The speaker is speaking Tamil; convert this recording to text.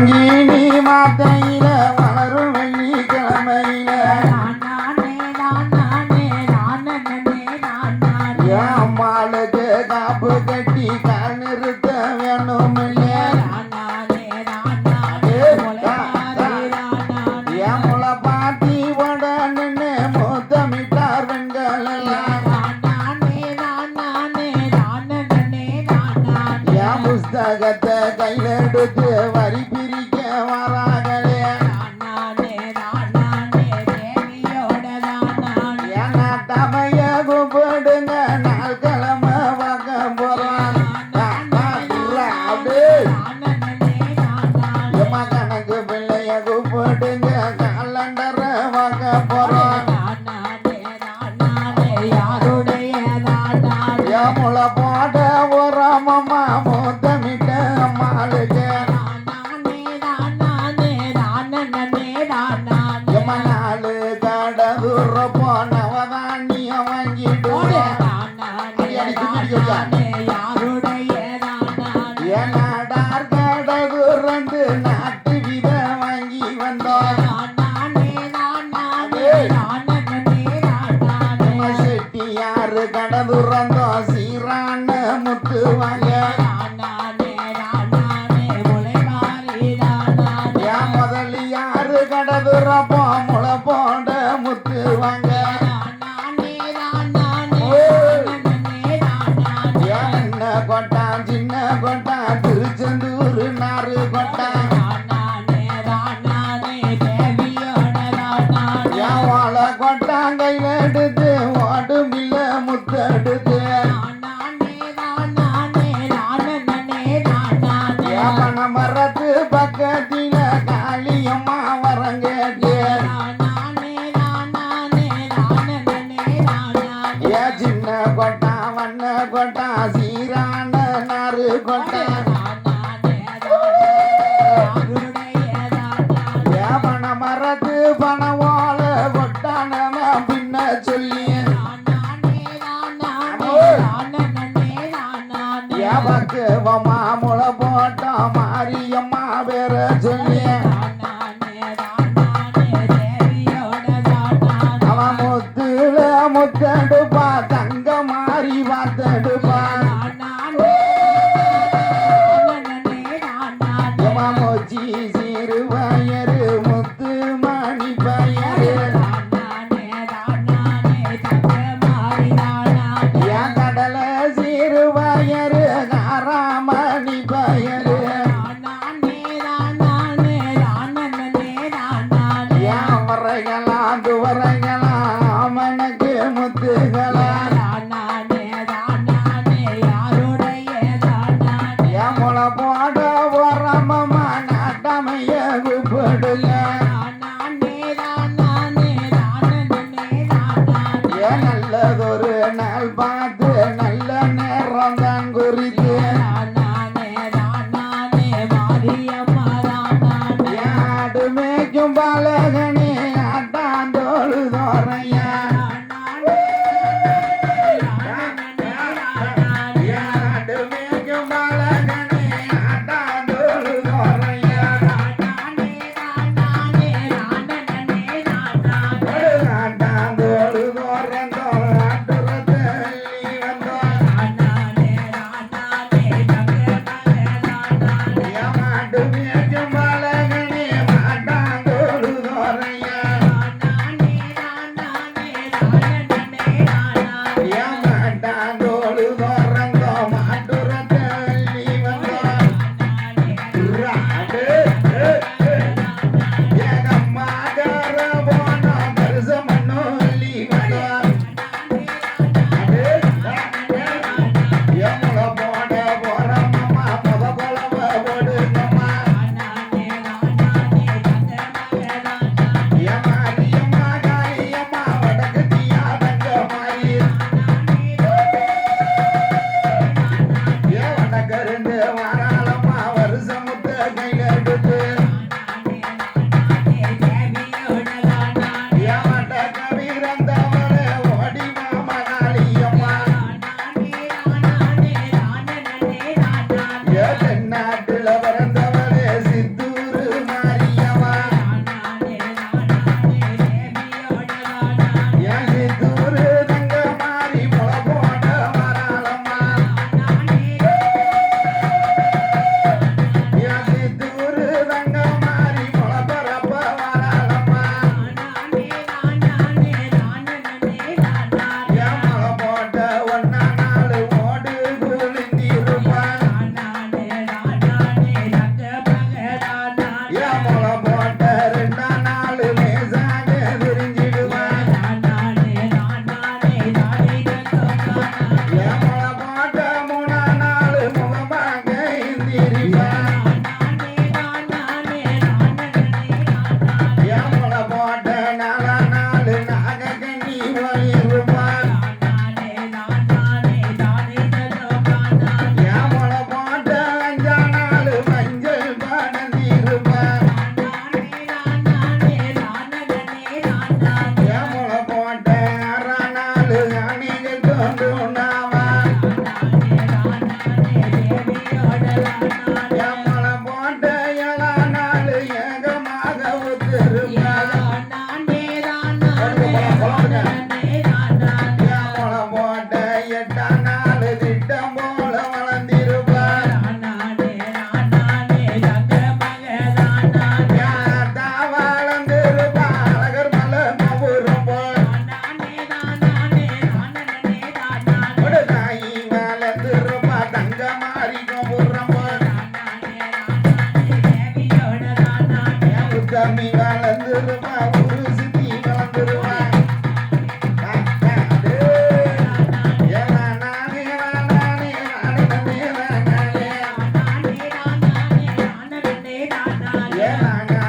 நீ மாத்தையில வளரும் வெள்ளிக்கிழமையில அம்மாளுக்கு காப்பு கட்டி கால் நிறுத்த வேணும் என் முளை பாத்தி உடனே முத்தமிட்டார் பெண்கள் என் புஸ்தகத்தை கையில் எடுத்து வரி பிரிக்க வராங்களே என் நாட்டமைய கூப்பிடுங்க நாள் கிழமை பார்க்க போறோம் கணக்கு பிள்ளைய கூப்பிடுங்க காலண்டர பார்க்க போறோம் என் முளை போட உரமம்மா முத்தமிட்ட அம்மாளுக்கு நாலு கடவுற போனவதானியம் வாங்கிட்டு நாடார் கடவுறந்து நாட்டு வித வாங்கி வந்தோம் செட்டியாரு கடவுறந்தோம் சீரான முத்து வாங்க முதலியாரு கடவுறப்போ முளை போட முத்து வாங்க என்ன கொட்டான் சின்ன கொட்டான் திருச்செந்தூர் நாறு கொட்டான் ஓலை கொட்டான் கையில் எடுத்து ஓடுமில்ல முத்து எடுத்து பனை மரத்து பக்கத்தில காளியம்மா வரங்கேட்டு சின்ன கொட்டா வண்ண கொட்டா சீரான நாறு கொட்டா பனை மரத்து பனை ஓலை கொட்டான பின்ன சொல்லி பக்குவமா முளை போட்டோம் மாரியம்மா பேர சொல்லி அவன் முத்துல முத்தடுப்பா தங்க மாறி வாத்தடுப்பா மொச்சி சிறு வயரு முத்து மணி பயிரு என் கடல சிறு வயரு காராமணி பயிரு என் வரைகளாம் துவரைகளாம் மனக்கு முத்துகளா என் முளை போட உரமம்மா நாட்டமைய கூப்பிடுங்க ஏன் நல்லதொரு நாள் பார்த்து நல்ல நேரம் தான் குறித்து ஆடு மேய்க்கும் பாலகனே ஆட்டாந்தோடு தோறையா ஆடு மேய்க்கும் பாலகனே ஆட்டாந்தோடு தோறையா ஆட்டாந்தோடு தோறந்தோ ஆட்டுறத வந்தோ மாட்டு மேய்க்கும் பாலகனே மாட்டாந்தோடு தோறையா மாட்டாந்தோடு தோறந்தோ மாட்டுறத வந்தோ ஏகம்மாகார போனோ தரிசமண்ணோலி வந்தோ எமுளை போட போறமம்மா முத கொலவ போடுங்கம்மா சாமி கலந்துருவா ஒரு சித்தி கலந்துருவா ஏனா